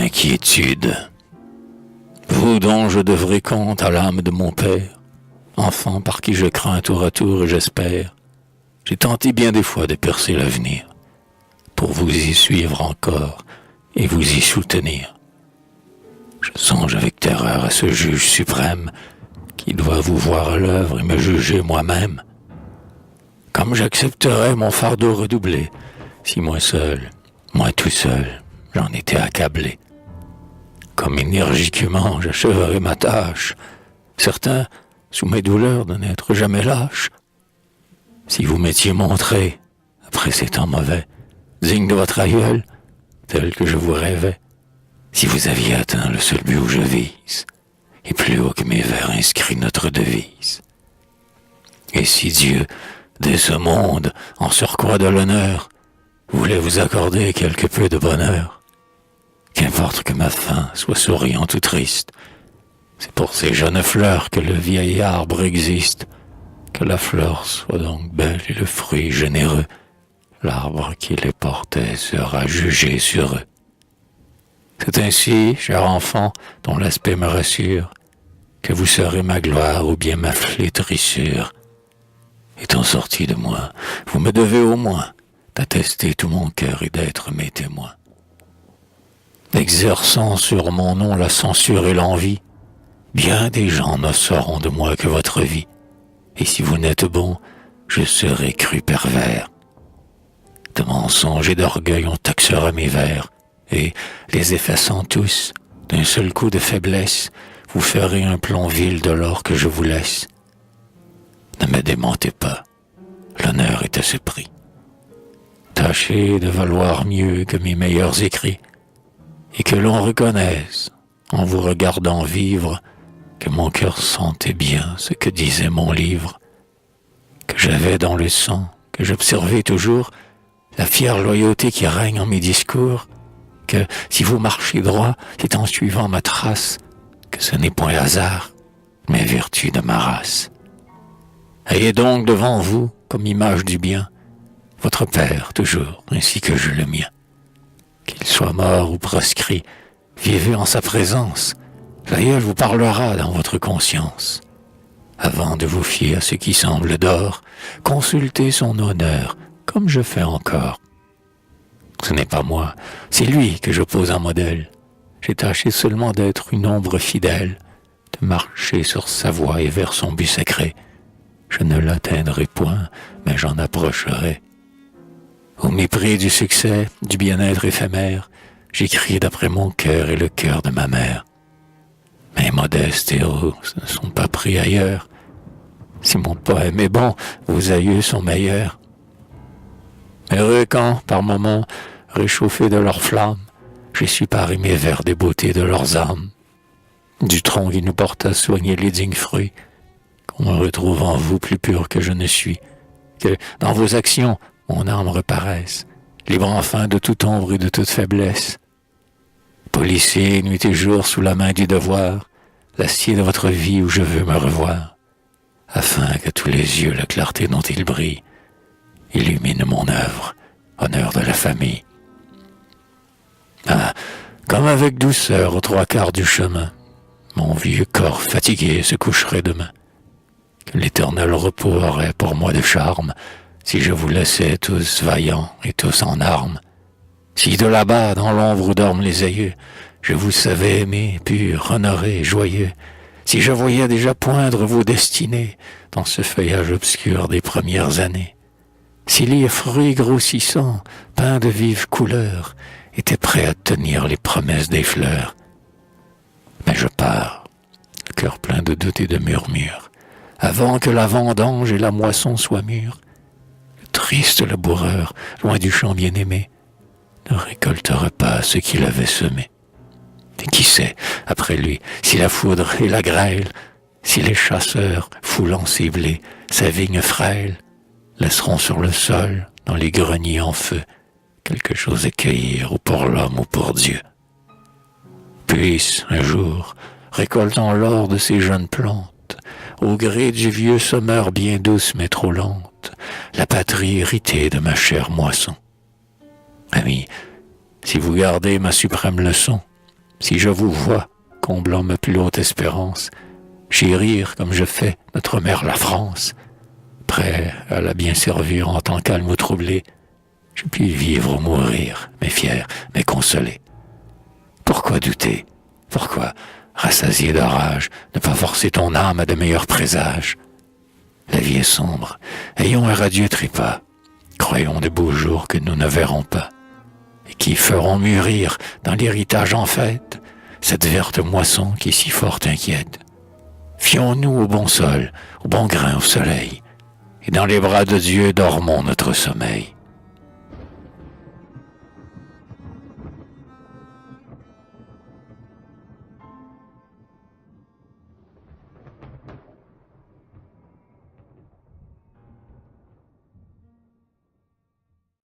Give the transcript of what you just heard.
inquiétude. Vous dont je devrai compte à l'âme de mon père, enfant par qui je crains tour à tour et j'espère, j'ai tenté bien des fois de percer l'avenir, pour vous y suivre encore et vous y soutenir. Je songe avec terreur à ce juge suprême qui doit vous voir à l'œuvre et me juger moi-même. Comme j'accepterais mon fardeau redoublé, si moi seul, moi tout seul, j'en étais accablé. Comme énergiquement j'achèverais ma tâche, certain, sous mes douleurs, de n'être jamais lâche. Si vous m'étiez montré, après ces temps mauvais, digne de votre aïeul, tel que je vous rêvais, si vous aviez atteint le seul but où je vise, et plus haut que mes vers inscrit notre devise. Et si Dieu, dès ce monde, en surcroît de l'honneur, voulait vous accorder quelque peu de bonheur, qu'importe que ma fin soit souriante ou triste, c'est pour ces jeunes fleurs que le vieil arbre existe, que la fleur soit donc belle et le fruit généreux, l'arbre qui les portait sera jugé sur eux. C'est ainsi, cher enfant, dont l'aspect me rassure, que vous serez ma gloire ou bien ma flétrissure. Étant sorti de moi, vous me devez au moins d'attester tout mon cœur et d'être mes témoins. Exerçant sur mon nom la censure et l'envie, bien des gens ne sauront de moi que votre vie, et si vous n'êtes bon, je serai cru pervers. De mensonges et d'orgueil on taxera mes vers, et, les effaçant tous, d'un seul coup de faiblesse, vous ferez un plomb vil de l'or que je vous laisse. Ne me démentez pas, l'honneur est à ce prix. Tâchez de valoir mieux que mes meilleurs écrits, et que l'on reconnaisse, en vous regardant vivre, que mon cœur sentait bien ce que disait mon livre, que j'avais dans le sang, que j'observais toujours la fière loyauté qui règne en mes discours, que si vous marchez droit, c'est en suivant ma trace, que ce n'est point hasard, mais vertu de ma race. Ayez donc devant vous, comme image du bien, votre père toujours, ainsi que je le mien. Qu'il soit mort ou proscrit, vivez en sa présence, l'aïeul vous parlera dans votre conscience. Avant de vous fier à ce qui semble d'or, consultez son honneur, comme je fais encore. Ce n'est pas moi, c'est lui que je pose en modèle. J'ai tâché seulement d'être une ombre fidèle, de marcher sur sa voie et vers son but sacré. Je ne l'atteindrai point, mais j'en approcherai. Au mépris du succès, du bien-être éphémère, j'écris d'après mon cœur et le cœur de ma mère. Mes modestes héros ne sont pas pris ailleurs. Si mon poème est bon, vos aïeux sont meilleurs. Heureux quand, par moments, réchauffés de leur flamme, j'ai su parer mes vers des beautés de leurs âmes. Du tronc qui nous porte à soigner les dignes fruits, qu'on me retrouve en vous plus pur que je ne suis, que dans vos actions, mon âme reparaisse, libre enfin de toute ombre et de toute faiblesse. Policier, nuit et jour sous la main du devoir, l'acier de votre vie où je veux me revoir, afin que tous les yeux, la clarté dont il brille, illumine mon œuvre, honneur de la famille. Ah, comme avec douceur aux trois quarts du chemin, mon vieux corps fatigué se coucherait demain. Que l'éternel repos aurait pour moi de charme, si je vous laissais tous vaillants et tous en armes. Si de là-bas, dans l'ombre où dorment les aïeux, je vous savais aimer, pur, honoré, joyeux, si je voyais déjà poindre vos destinées dans ce feuillage obscur des premières années, si les fruits grossissants, peints de vives couleurs, étaient prêts à tenir les promesses des fleurs. Mais je pars, le cœur plein de doutes et de murmures, avant que la vendange et la moisson soient mûres. Le triste laboureur, loin du champ bien-aimé, ne récoltera pas ce qu'il avait semé. Et qui sait, après lui, si la foudre et la grêle, si les chasseurs, foulant ses blés, sa vigne frêle, laisseront sur le sol, dans les greniers en feu, quelque chose à cueillir, ou pour l'homme ou pour Dieu. Puisse, un jour, récoltant l'or de ces jeunes plantes, au gré du vieux sommeur bien douce mais trop lente, la patrie héritée de ma chère moisson. Ami, si vous gardez ma suprême leçon, Si je vous vois, comblant ma plus haute espérance, chérir comme je fais notre mère la France, prêt à la bien servir en temps calme ou troublé, je puis vivre ou mourir, mais fier, mais consolé. Pourquoi douter? Pourquoi, rassasié de rage, ne pas forcer ton âme à de meilleurs présages? La vie est sombre, ayons un radieux trépas, croyons de beaux jours que nous ne verrons pas, et qui feront mûrir dans l'héritage en fête cette verte moisson qui si fort inquiète. Fions-nous au bon sol, au bon grain, au soleil, et dans les bras de Dieu dormons notre sommeil.